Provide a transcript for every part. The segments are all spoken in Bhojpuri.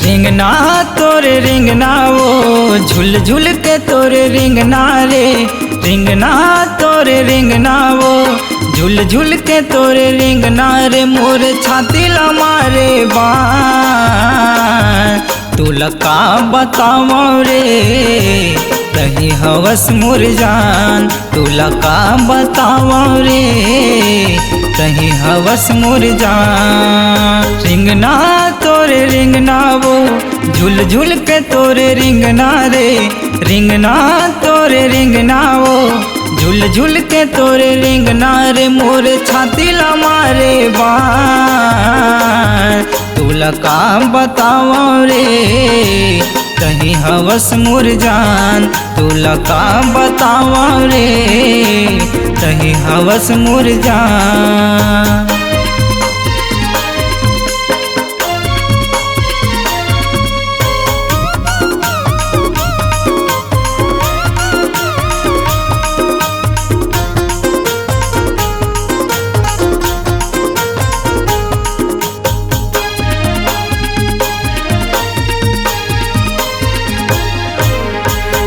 रिंगना तोरे रिंगना वो झुल झुल के तोरे रिंगना रे। रिंगना तोरे रिंगना वो झुल झुल के तोरे रिंगना रे। मोर छाती ला मारे बाण तुला का बताओ रे। तही हवस मोर जान तुला का बताओ रे। तही हवस मोर जान। रिंगना तोरे रिंगना वो झुल झुल के तोरे रिंगना रे। रिंगना तोरे रिंगना वो झुल झुल के तोरे रिंगना रे। मोर छाती ला मारे बाण तुला का बताओ रे। कहीं हवस मोर जान तुला का बताओ रे। कहीं हवस मोर जान।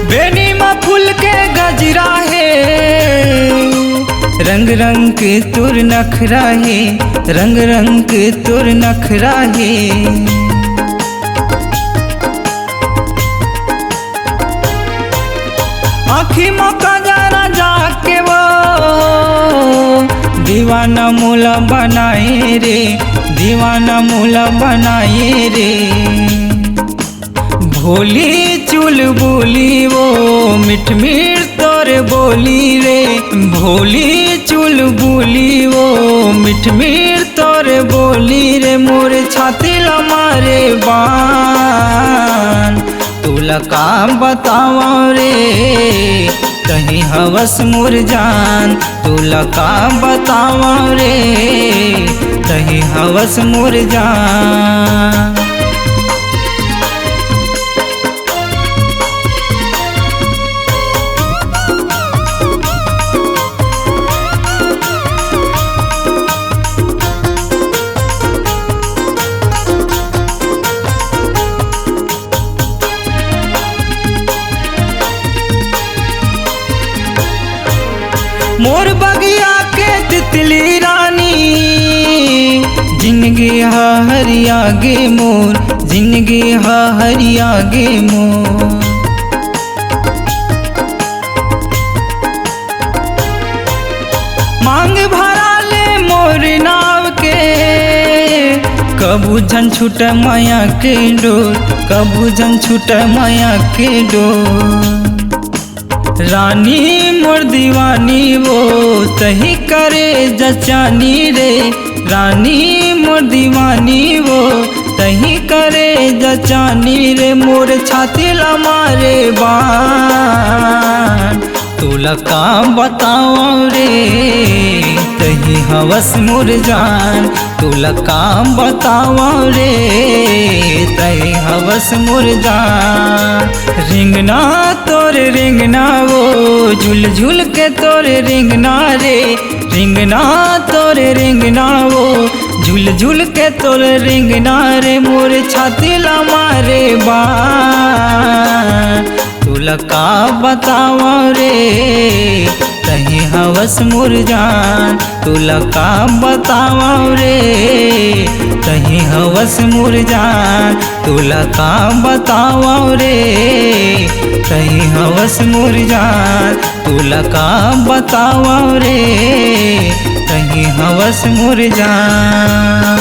बेनी में फूल के गजरा है। रंग रंग के तुर नखरा है। रंग रंग के तुर नखरा है। आँखी मौका जाना जाके वो दीवाना मूला बनाए रे। दीवाना मूला बनाए रे। भोली चुल बोली वो मिठ मीठ तोरे बोली रे। भोली चुल बोली वो मिठ मीठ तोरे बोली रे। मोर छाती ला मारे बाण तुला का बताओ रे। कहीं हवस मोर जान तुला का बताओ रे। कहीं हवस मोर जान। मोर बगिया के तितली रानी जिंदगी हा हरिया गे मोर। जिंदगी हा हरिया गे मोर। मांग भरा ले मोर नाव के कबू जन छूट माया के डोर। कबू जन छूट माया के डोर। रानी मोर दीवानी वो तही करे जचानी रे। रानी मोर दीवानी वो तही करे जचानी रे। मोर छाती ला मारे बाण तुला का बताओ रे। तही हवस मोर जान तुला का बताओ रे। तही हवस मोर जान। रिंगना तोरे रिंगना वो झुल झुल के तोरे रिंगना रे। रिंगना तोरे रिंगना वो झुल झुल के तोरे रिंगना रे। मोर छाती ला मारे बाण तुला का बताओ रे। तही हवस मोर जान तुला का बताओ रे। तही हवस मोर जान तुला का बताओ रे। तही हवस मोर जान तुला का बताओ रे। तही हवस मोर जान।